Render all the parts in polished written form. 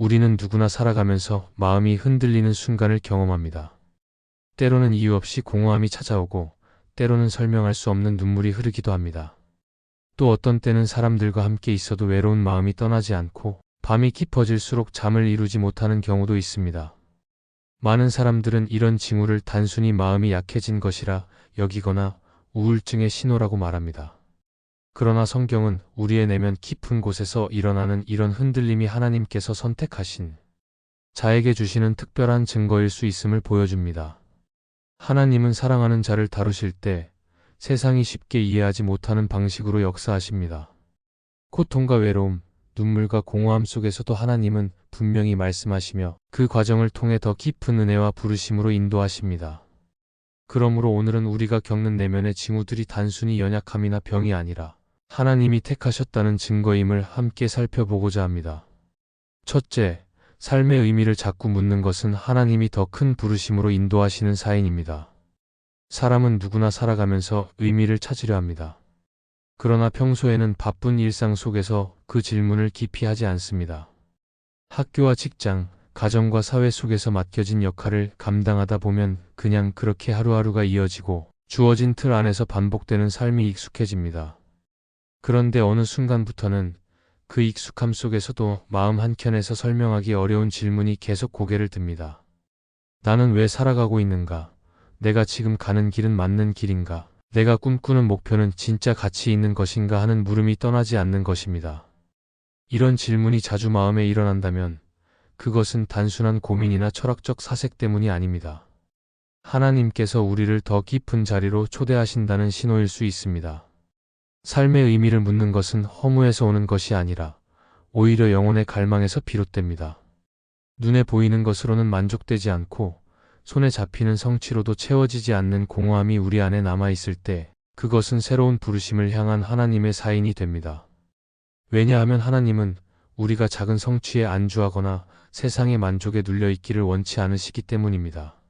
우리는 누구나 살아가면서 마음이 흔들리는 순간을 경험합니다. 때로는 이유 없이 공허함이 찾아오고, 때로는 설명할 수 없는 눈물이 흐르기도 합니다. 또 어떤 때는 사람들과 함께 있어도 외로운 마음이 떠나지 않고, 밤이 깊어질수록 잠을 이루지 못하는 경우도 있습니다. 많은 사람들은 이런 징후를 단순히 마음이 약해진 것이라 여기거나 우울증의 신호라고 말합니다. 그러나 성경은 우리의 내면 깊은 곳에서 일어나는 이런 흔들림이 하나님께서 선택하신 자에게 주시는 특별한 증거일 수 있음을 보여줍니다. 하나님은 사랑하는 자를 다루실 때 세상이 쉽게 이해하지 못하는 방식으로 역사하십니다. 고통과 외로움, 눈물과 공허함 속에서도 하나님은 분명히 말씀하시며 그 과정을 통해 더 깊은 은혜와 부르심으로 인도하십니다. 그러므로 오늘은 우리가 겪는 내면의 징후들이 단순히 연약함이나 병이 아니라 하나님이 택하셨다는 증거임을 함께 살펴보고자 합니다. 첫째, 삶의 의미를 자꾸 묻는 것은 하나님이 더 큰 부르심으로 인도하시는 사인입니다. 사람은 누구나 살아가면서 의미를 찾으려 합니다. 그러나 평소에는 바쁜 일상 속에서 그 질문을 깊이 하지 않습니다. 학교와 직장, 가정과 사회 속에서 맡겨진 역할을 감당하다 보면 그냥 그렇게 하루하루가 이어지고 주어진 틀 안에서 반복되는 삶이 익숙해집니다. 그런데 어느 순간부터는 그 익숙함 속에서도 마음 한켠에서 설명하기 어려운 질문이 계속 고개를 듭니다. 나는 왜 살아가고 있는가? 내가 지금 가는 길은 맞는 길인가? 내가 꿈꾸는 목표는 진짜 가치 있는 것인가 하는 물음이 떠나지 않는 것입니다. 이런 질문이 자주 마음에 일어난다면 그것은 단순한 고민이나 철학적 사색 때문이 아닙니다. 하나님께서 우리를 더 깊은 자리로 초대하신다는 신호일 수 있습니다. 삶의 의미를 묻는 것은 허무에서 오는 것이 아니라 오히려 영혼의 갈망에서 비롯됩니다. 눈에 보이는 것으로는 만족되지 않고 손에 잡히는 성취로도 채워지지 않는 공허함이 우리 안에 남아있을 때 그것은 새로운 부르심을 향한 하나님의 사인이 됩니다. 왜냐하면 하나님은 우리가 작은 성취에 안주하거나 세상의 만족에 눌려있기를 원치 않으시기 때문입니다.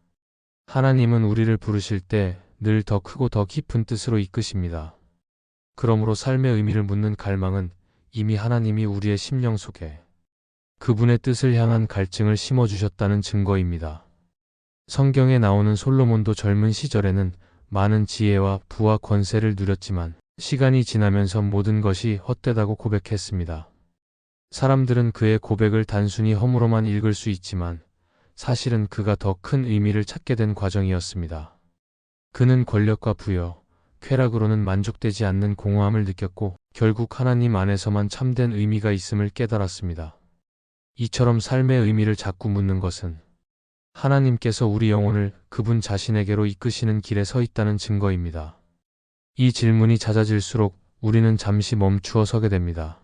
하나님은 우리를 부르실 때 늘 더 크고 더 깊은 뜻으로 이끄십니다. 그러므로 삶의 의미를 묻는 갈망은 이미 하나님이 우리의 심령 속에 그분의 뜻을 향한 갈증을 심어주셨다는 증거입니다. 성경에 나오는 솔로몬도 젊은 시절에는 많은 지혜와 부와 권세를 누렸지만 시간이 지나면서 모든 것이 헛되다고 고백했습니다. 사람들은 그의 고백을 단순히 허무로만 읽을 수 있지만 사실은 그가 더 큰 의미를 찾게 된 과정이었습니다. 그는 권력과 부여, 쾌락으로는 만족되지 않는 공허함을 느꼈고 결국 하나님 안에서만 참된 의미가 있음을 깨달았습니다. 이처럼 삶의 의미를 자꾸 묻는 것은 하나님께서 우리 영혼을 그분 자신에게로 이끄시는 길에 서 있다는 증거입니다. 이 질문이 잦아질수록 우리는 잠시 멈추어 서게 됩니다.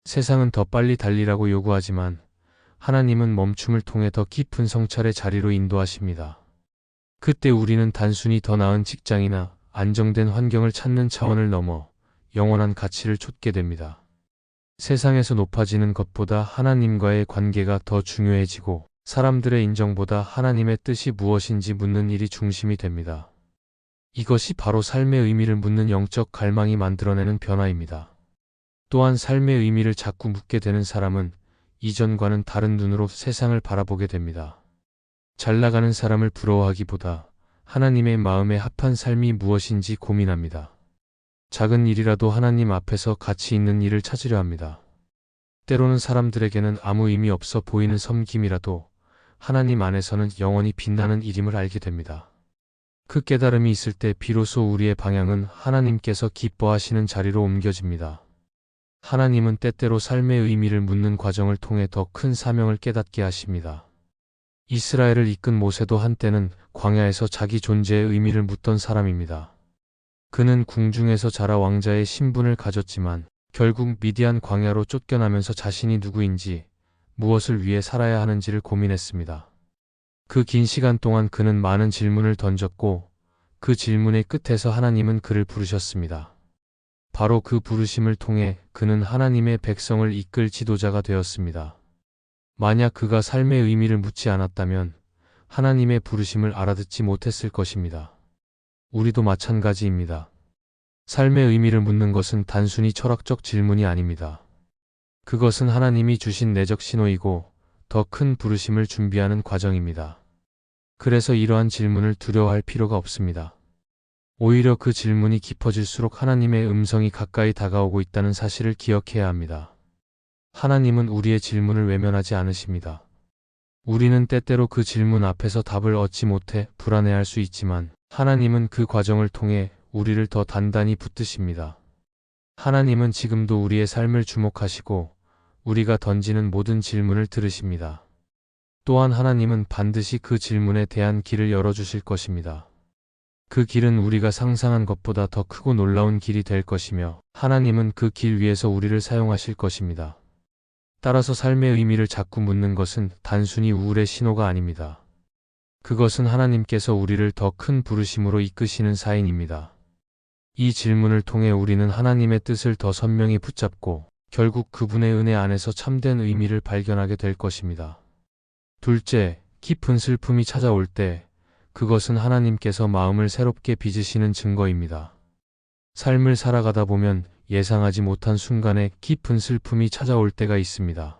세상은 더 빨리 달리라고 요구하지만 하나님은 멈춤을 통해 더 깊은 성찰의 자리로 인도하십니다. 그때 우리는 단순히 더 나은 직장이나 안정된 환경을 찾는 차원을 넘어 영원한 가치를 좇게 됩니다. 세상에서 높아지는 것보다 하나님과의 관계가 더 중요해지고 사람들의 인정보다 하나님의 뜻이 무엇인지 묻는 일이 중심이 됩니다. 이것이 바로 삶의 의미를 묻는 영적 갈망이 만들어내는 변화입니다. 또한 삶의 의미를 자꾸 묻게 되는 사람은 이전과는 다른 눈으로 세상을 바라보게 됩니다. 잘 나가는 사람을 부러워하기보다 하나님의 마음에 합한 삶이 무엇인지 고민합니다. 작은 일이라도 하나님 앞에서 가치 있는 일을 찾으려 합니다. 때로는 사람들에게는 아무 의미 없어 보이는 섬김이라도 하나님 안에서는 영원히 빛나는 일임을 알게 됩니다. 그 깨달음이 있을 때 비로소 우리의 방향은 하나님께서 기뻐하시는 자리로 옮겨집니다. 하나님은 때때로 삶의 의미를 묻는 과정을 통해 더 큰 사명을 깨닫게 하십니다. 이스라엘을 이끈 모세도 한때는 광야에서 자기 존재의 의미를 묻던 사람입니다. 그는 궁중에서 자라 왕자의 신분을 가졌지만 결국 미디안 광야로 쫓겨나면서 자신이 누구인지 무엇을 위해 살아야 하는지를 고민했습니다. 그 긴 시간 동안 그는 많은 질문을 던졌고 그 질문의 끝에서 하나님은 그를 부르셨습니다. 바로 그 부르심을 통해 그는 하나님의 백성을 이끌 지도자가 되었습니다. 만약 그가 삶의 의미를 묻지 않았다면 하나님의 부르심을 알아듣지 못했을 것입니다. 우리도 마찬가지입니다. 삶의 의미를 묻는 것은 단순히 철학적 질문이 아닙니다. 그것은 하나님이 주신 내적 신호이고 더 큰 부르심을 준비하는 과정입니다. 그래서 이러한 질문을 두려워할 필요가 없습니다. 오히려 그 질문이 깊어질수록 하나님의 음성이 가까이 다가오고 있다는 사실을 기억해야 합니다. 하나님은 우리의 질문을 외면하지 않으십니다. 우리는 때때로 그 질문 앞에서 답을 얻지 못해 불안해할 수 있지만 하나님은 그 과정을 통해 우리를 더 단단히 붙드십니다. 하나님은 지금도 우리의 삶을 주목하시고 우리가 던지는 모든 질문을 들으십니다. 또한 하나님은 반드시 그 질문에 대한 길을 열어주실 것입니다. 그 길은 우리가 상상한 것보다 더 크고 놀라운 길이 될 것이며 하나님은 그 길 위에서 우리를 사용하실 것입니다. 따라서 삶의 의미를 자꾸 묻는 것은 단순히 우울의 신호가 아닙니다. 그것은 하나님께서 우리를 더 큰 부르심으로 이끄시는 사인입니다. 이 질문을 통해 우리는 하나님의 뜻을 더 선명히 붙잡고 결국 그분의 은혜 안에서 참된 의미를 발견하게 될 것입니다. 둘째, 깊은 슬픔이 찾아올 때 그것은 하나님께서 마음을 새롭게 빚으시는 증거입니다. 삶을 살아가다 보면 예상하지 못한 순간에 깊은 슬픔이 찾아올 때가 있습니다.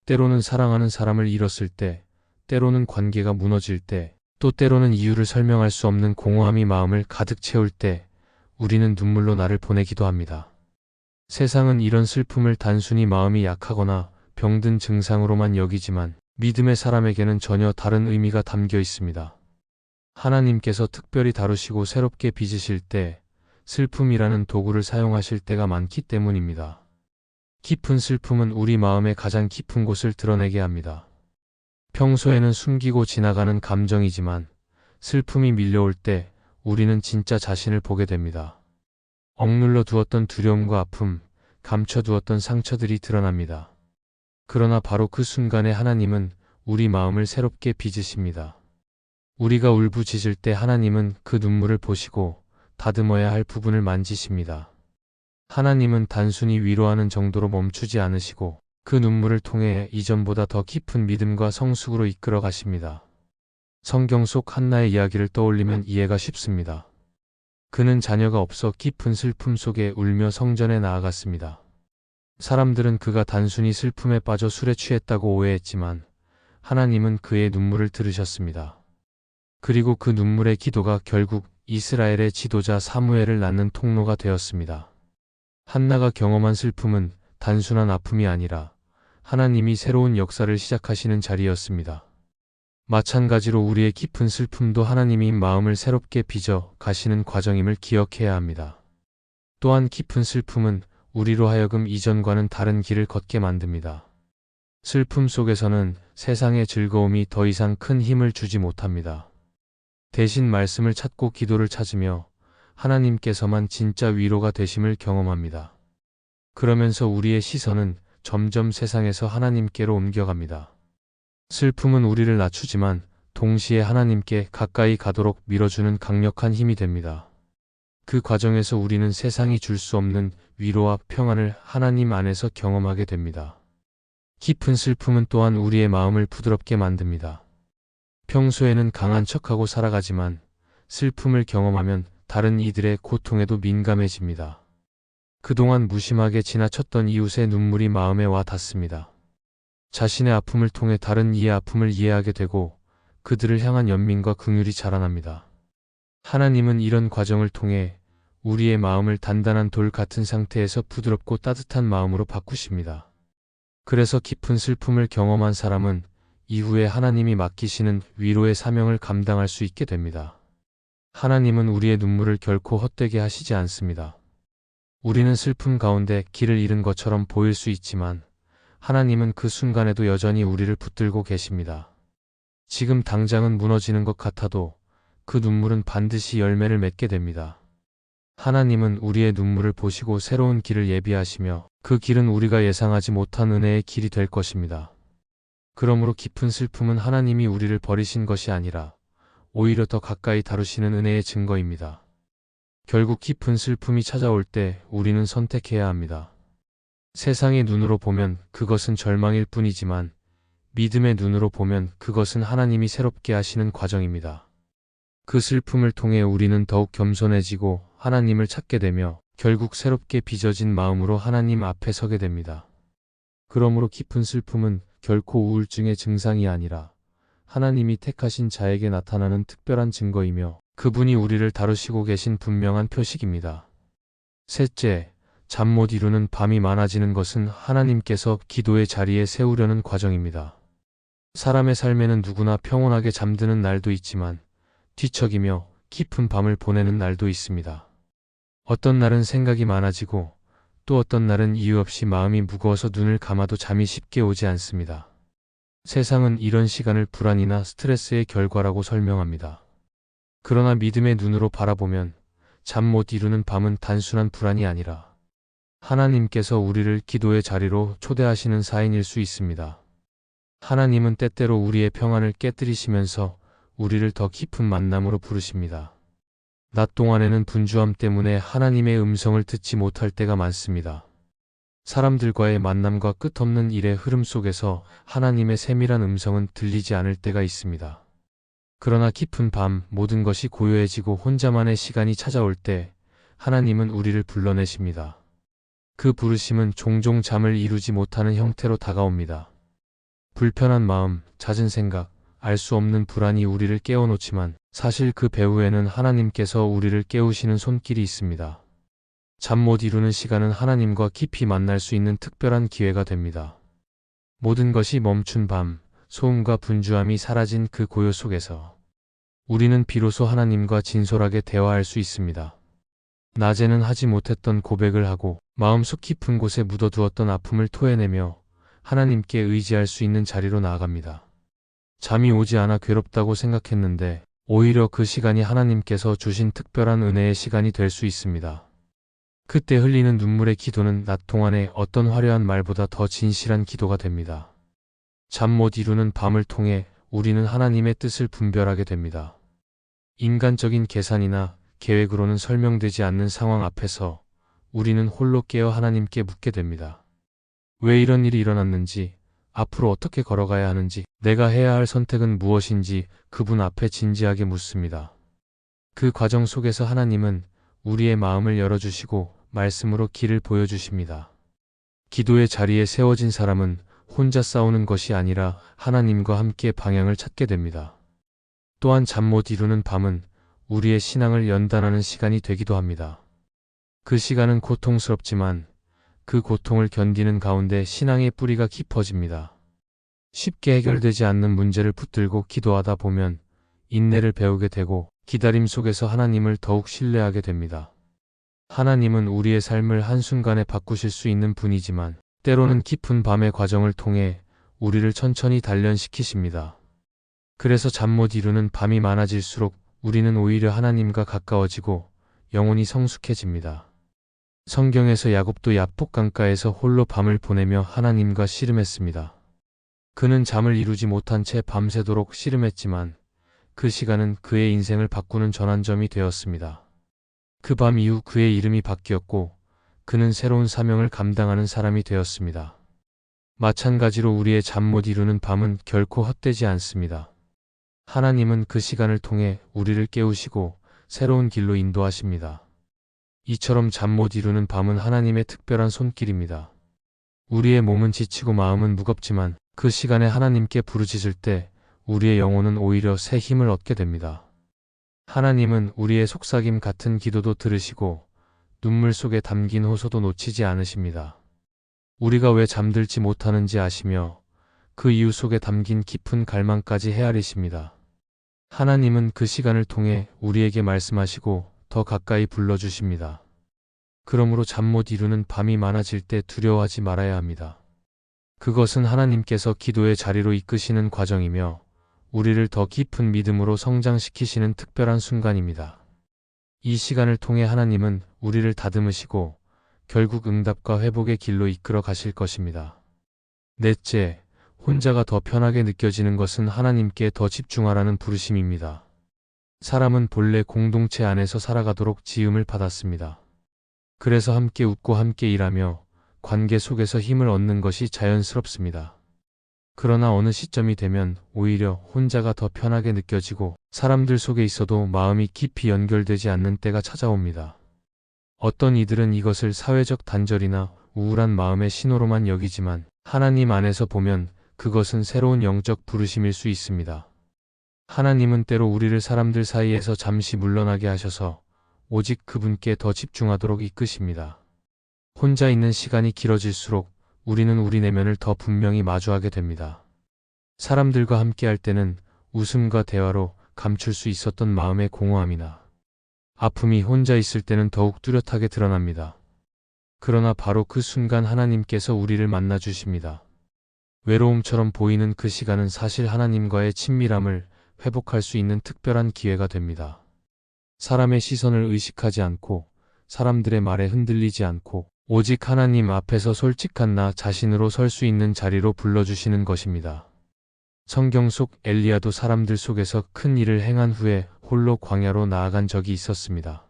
때로는 사랑하는 사람을 잃었을 때, 때로는 관계가 무너질 때, 또 때로는 이유를 설명할 수 없는 공허함이 마음을 가득 채울 때 우리는 눈물로 나를 보내기도 합니다. 세상은 이런 슬픔을 단순히 마음이 약하거나 병든 증상으로만 여기지만 믿음의 사람에게는 전혀 다른 의미가 담겨 있습니다. 하나님께서 특별히 다루시고 새롭게 빚으실 때 슬픔이라는 도구를 사용하실 때가 많기 때문입니다. 깊은 슬픔은 우리 마음의 가장 깊은 곳을 드러내게 합니다. 평소에는 숨기고 지나가는 감정이지만 슬픔이 밀려올 때 우리는 진짜 자신을 보게 됩니다. 억눌러 두었던 두려움과 아픔, 감춰두었던 상처들이 드러납니다. 그러나 바로 그 순간에 하나님은 우리 마음을 새롭게 빚으십니다. 우리가 울부짖을 때 하나님은 그 눈물을 보시고 다듬어야 할 부분을 만지십니다. 하나님은 단순히 위로하는 정도로 멈추지 않으시고 그 눈물을 통해 이전보다 더 깊은 믿음과 성숙으로 이끌어 가십니다. 성경 속 한나의 이야기를 떠올리면 이해가 쉽습니다. 그는 자녀가 없어 깊은 슬픔 속에 울며 성전에 나아갔습니다. 사람들은 그가 단순히 슬픔에 빠져 술에 취했다고 오해했지만 하나님은 그의 눈물을 들으셨습니다. 그리고 그 눈물의 기도가 결국 이스라엘의 지도자 사무엘을 낳는 통로가 되었습니다. 한나가 경험한 슬픔은 단순한 아픔이 아니라 하나님이 새로운 역사를 시작하시는 자리였습니다. 마찬가지로 우리의 깊은 슬픔도 하나님이 마음을 새롭게 빚어 가시는 과정임을 기억해야 합니다. 또한 깊은 슬픔은 우리로 하여금 이전과는 다른 길을 걷게 만듭니다. 슬픔 속에서는 세상의 즐거움이 더 이상 큰 힘을 주지 못합니다. 대신 말씀을 찾고 기도를 찾으며 하나님께서만 진짜 위로가 되심을 경험합니다. 그러면서 우리의 시선은 점점 세상에서 하나님께로 옮겨갑니다. 슬픔은 우리를 낮추지만 동시에 하나님께 가까이 가도록 밀어주는 강력한 힘이 됩니다. 그 과정에서 우리는 세상이 줄 수 없는 위로와 평안을 하나님 안에서 경험하게 됩니다. 깊은 슬픔은 또한 우리의 마음을 부드럽게 만듭니다. 평소에는 강한 척하고 살아가지만 슬픔을 경험하면 다른 이들의 고통에도 민감해집니다. 그동안 무심하게 지나쳤던 이웃의 눈물이 마음에 와 닿습니다. 자신의 아픔을 통해 다른 이의 아픔을 이해하게 되고 그들을 향한 연민과 긍휼이 자라납니다. 하나님은 이런 과정을 통해 우리의 마음을 단단한 돌 같은 상태에서 부드럽고 따뜻한 마음으로 바꾸십니다. 그래서 깊은 슬픔을 경험한 사람은 이후에 하나님이 맡기시는 위로의 사명을 감당할 수 있게 됩니다. 하나님은 우리의 눈물을 결코 헛되게 하시지 않습니다. 우리는 슬픔 가운데 길을 잃은 것처럼 보일 수 있지만 하나님은 그 순간에도 여전히 우리를 붙들고 계십니다. 지금 당장은 무너지는 것 같아도 그 눈물은 반드시 열매를 맺게 됩니다. 하나님은 우리의 눈물을 보시고 새로운 길을 예비하시며 그 길은 우리가 예상하지 못한 은혜의 길이 될 것입니다. 그러므로 깊은 슬픔은 하나님이 우리를 버리신 것이 아니라 오히려 더 가까이 다루시는 은혜의 증거입니다. 결국 깊은 슬픔이 찾아올 때 우리는 선택해야 합니다. 세상의 눈으로 보면 그것은 절망일 뿐이지만 믿음의 눈으로 보면 그것은 하나님이 새롭게 하시는 과정입니다. 그 슬픔을 통해 우리는 더욱 겸손해지고 하나님을 찾게 되며 결국 새롭게 빚어진 마음으로 하나님 앞에 서게 됩니다. 그러므로 깊은 슬픔은 결코 우울증의 증상이 아니라 하나님이 택하신 자에게 나타나는 특별한 증거이며 그분이 우리를 다루시고 계신 분명한 표식입니다. 셋째, 잠 못 이루는 밤이 많아지는 것은 하나님께서 기도의 자리에 세우려는 과정입니다. 사람의 삶에는 누구나 평온하게 잠드는 날도 있지만 뒤척이며 깊은 밤을 보내는 날도 있습니다. 어떤 날은 생각이 많아지고 또 어떤 날은 이유 없이 마음이 무거워서 눈을 감아도 잠이 쉽게 오지 않습니다. 세상은 이런 시간을 불안이나 스트레스의 결과라고 설명합니다. 그러나 믿음의 눈으로 바라보면 잠 못 이루는 밤은 단순한 불안이 아니라 하나님께서 우리를 기도의 자리로 초대하시는 사인일 수 있습니다. 하나님은 때때로 우리의 평안을 깨뜨리시면서 우리를 더 깊은 만남으로 부르십니다. 낮 동안에는 분주함 때문에 하나님의 음성을 듣지 못할 때가 많습니다. 사람들과의 만남과 끝없는 일의 흐름 속에서 하나님의 세밀한 음성은 들리지 않을 때가 있습니다. 그러나 깊은 밤 모든 것이 고요해지고 혼자만의 시간이 찾아올 때 하나님은 우리를 불러내십니다. 그 부르심은 종종 잠을 이루지 못하는 형태로 다가옵니다. 불편한 마음, 잦은 생각, 알 수 없는 불안이 우리를 깨워놓지만 사실 그 배후에는 하나님께서 우리를 깨우시는 손길이 있습니다. 잠 못 이루는 시간은 하나님과 깊이 만날 수 있는 특별한 기회가 됩니다. 모든 것이 멈춘 밤, 소음과 분주함이 사라진 그 고요 속에서 우리는 비로소 하나님과 진솔하게 대화할 수 있습니다. 낮에는 하지 못했던 고백을 하고 마음속 깊은 곳에 묻어두었던 아픔을 토해내며 하나님께 의지할 수 있는 자리로 나아갑니다. 잠이 오지 않아 괴롭다고 생각했는데 오히려 그 시간이 하나님께서 주신 특별한 은혜의 시간이 될 수 있습니다. 그때 흘리는 눈물의 기도는 낮 동안의 어떤 화려한 말보다 더 진실한 기도가 됩니다. 잠 못 이루는 밤을 통해 우리는 하나님의 뜻을 분별하게 됩니다. 인간적인 계산이나 계획으로는 설명되지 않는 상황 앞에서 우리는 홀로 깨어 하나님께 묻게 됩니다. 왜 이런 일이 일어났는지, 앞으로 어떻게 걸어가야 하는지, 내가 해야 할 선택은 무엇인지 그분 앞에 진지하게 묻습니다. 그 과정 속에서 하나님은 우리의 마음을 열어주시고 말씀으로 길을 보여주십니다. 기도의 자리에 세워진 사람은 혼자 싸우는 것이 아니라 하나님과 함께 방향을 찾게 됩니다. 또한 잠 못 이루는 밤은 우리의 신앙을 연단하는 시간이 되기도 합니다. 그 시간은 고통스럽지만 그 고통을 견디는 가운데 신앙의 뿌리가 깊어집니다. 쉽게 해결되지 않는 문제를 붙들고 기도하다 보면 인내를 배우게 되고 기다림 속에서 하나님을 더욱 신뢰하게 됩니다. 하나님은 우리의 삶을 한순간에 바꾸실 수 있는 분이지만 때로는 깊은 밤의 과정을 통해 우리를 천천히 단련시키십니다. 그래서 잠 못 이루는 밤이 많아질수록 우리는 오히려 하나님과 가까워지고 영혼이 성숙해집니다. 성경에서 야곱도 야복 강가에서 홀로 밤을 보내며 하나님과 씨름했습니다. 그는 잠을 이루지 못한 채 밤새도록 씨름했지만 그 시간은 그의 인생을 바꾸는 전환점이 되었습니다. 그 밤 이후 그의 이름이 바뀌었고 그는 새로운 사명을 감당하는 사람이 되었습니다. 마찬가지로 우리의 잠 못 이루는 밤은 결코 헛되지 않습니다. 하나님은 그 시간을 통해 우리를 깨우시고 새로운 길로 인도하십니다. 이처럼 잠 못 이루는 밤은 하나님의 특별한 손길입니다. 우리의 몸은 지치고 마음은 무겁지만 그 시간에 하나님께 부르짖을 때 우리의 영혼은 오히려 새 힘을 얻게 됩니다. 하나님은 우리의 속삭임 같은 기도도 들으시고 눈물 속에 담긴 호소도 놓치지 않으십니다. 우리가 왜 잠들지 못하는지 아시며 그 이유 속에 담긴 깊은 갈망까지 헤아리십니다. 하나님은 그 시간을 통해 우리에게 말씀하시고 더 가까이 불러주십니다. 그러므로 잠 못 이루는 밤이 많아질 때 두려워하지 말아야 합니다. 그것은 하나님께서 기도의 자리로 이끄시는 과정이며 우리를 더 깊은 믿음으로 성장시키시는 특별한 순간입니다. 이 시간을 통해 하나님은 우리를 다듬으시고 결국 응답과 회복의 길로 이끌어 가실 것입니다. 넷째, 혼자가 더 편하게 느껴지는 것은 하나님께 더 집중하라는 부르심입니다. 사람은 본래 공동체 안에서 살아가도록 지음을 받았습니다. 그래서 함께 웃고 함께 일하며 관계 속에서 힘을 얻는 것이 자연스럽습니다. 그러나 어느 시점이 되면 오히려 혼자가 더 편하게 느껴지고 사람들 속에 있어도 마음이 깊이 연결되지 않는 때가 찾아옵니다. 어떤 이들은 이것을 사회적 단절이나 우울한 마음의 신호로만 여기지만 하나님 안에서 보면 그것은 새로운 영적 부르심일 수 있습니다. 하나님은 때로 우리를 사람들 사이에서 잠시 물러나게 하셔서 오직 그분께 더 집중하도록 이끄십니다. 혼자 있는 시간이 길어질수록 우리는 우리 내면을 더 분명히 마주하게 됩니다. 사람들과 함께할 때는 웃음과 대화로 감출 수 있었던 마음의 공허함이나 아픔이 혼자 있을 때는 더욱 뚜렷하게 드러납니다. 그러나 바로 그 순간 하나님께서 우리를 만나 주십니다. 외로움처럼 보이는 그 시간은 사실 하나님과의 친밀함을 회복할 수 있는 특별한 기회가 됩니다. 사람의 시선을 의식하지 않고 사람들의 말에 흔들리지 않고 오직 하나님 앞에서 솔직한 나 자신으로 설 수 있는 자리로 불러주시는 것입니다. 성경 속 엘리야도 사람들 속에서 큰 일을 행한 후에 홀로 광야로 나아간 적이 있었습니다.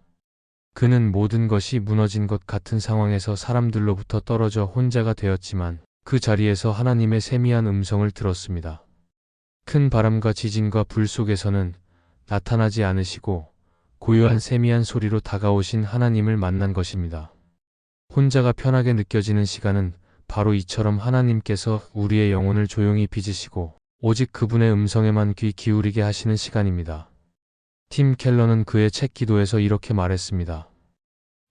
그는 모든 것이 무너진 것 같은 상황에서 사람들로부터 떨어져 혼자가 되었지만 그 자리에서 하나님의 세미한 음성을 들었습니다. 큰 바람과 지진과 불 속에서는 나타나지 않으시고 고요한 세미한 소리로 다가오신 하나님을 만난 것입니다. 혼자가 편하게 느껴지는 시간은 바로 이처럼 하나님께서 우리의 영혼을 조용히 빚으시고 오직 그분의 음성에만 귀 기울이게 하시는 시간입니다. 팀 켈러는 그의 책 기도에서 이렇게 말했습니다.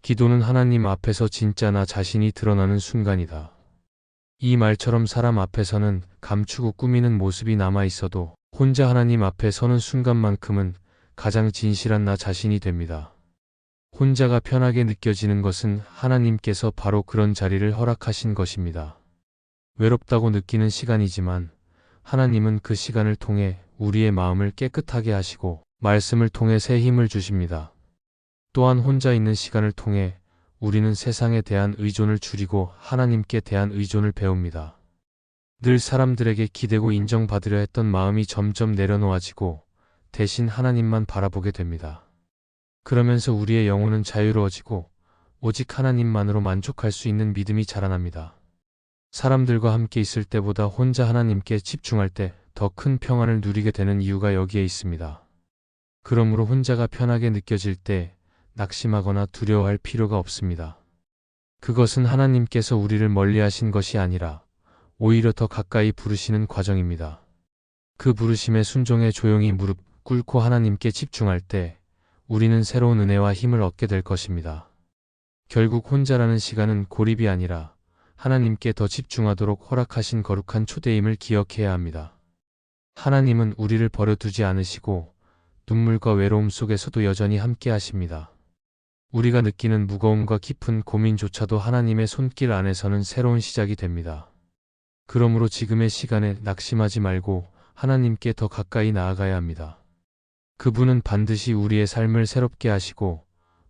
기도는 하나님 앞에서 진짜 나 자신이 드러나는 순간이다. 이 말처럼 사람 앞에서는 감추고 꾸미는 모습이 남아 있어도 혼자 하나님 앞에 서는 순간만큼은 가장 진실한 나 자신이 됩니다. 혼자가 편하게 느껴지는 것은 하나님께서 바로 그런 자리를 허락하신 것입니다. 외롭다고 느끼는 시간이지만 하나님은 그 시간을 통해 우리의 마음을 깨끗하게 하시고 말씀을 통해 새 힘을 주십니다. 또한 혼자 있는 시간을 통해 우리는 세상에 대한 의존을 줄이고 하나님께 대한 의존을 배웁니다. 늘 사람들에게 기대고 인정받으려 했던 마음이 점점 내려놓아지고 대신 하나님만 바라보게 됩니다. 그러면서 우리의 영혼은 자유로워지고 오직 하나님만으로 만족할 수 있는 믿음이 자라납니다. 사람들과 함께 있을 때보다 혼자 하나님께 집중할 때 더 큰 평안을 누리게 되는 이유가 여기에 있습니다. 그러므로 혼자가 편하게 느껴질 때 낙심하거나 두려워할 필요가 없습니다. 그것은 하나님께서 우리를 멀리하신 것이 아니라 오히려 더 가까이 부르시는 과정입니다. 그 부르심에 순종해 조용히 무릎 꿇고 하나님께 집중할 때 우리는 새로운 은혜와 힘을 얻게 될 것입니다. 결국 혼자라는 시간은 고립이 아니라 하나님께 더 집중하도록 허락하신 거룩한 초대임을 기억해야 합니다. 하나님은 우리를 버려두지 않으시고 눈물과 외로움 속에서도 여전히 함께 하십니다. 우리가 느끼는 무거움과 깊은 고민조차도 하나님의 손길 안에서는 새로운 시작이 됩니다. 그러므로 지금의 시간에 낙심하지 말고 하나님께 더 가까이 나아가야 합니다. 그분은 반드시 우리의 삶을 새롭게 하시고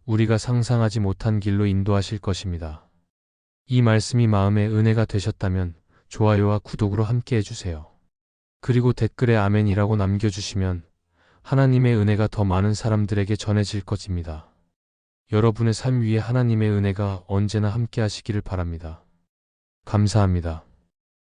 우리가 상상하지 못한 길로 인도하실 것입니다. 이 말씀이 마음의 은혜가 되셨다면 좋아요와 구독으로 함께 해주세요. 그리고 댓글에 아멘이라고 남겨주시면 하나님의 은혜가 더 많은 사람들에게 전해질 것입니다. 여러분의 삶 위에 하나님의 은혜가 언제나 함께 하시기를 바랍니다. 감사합니다.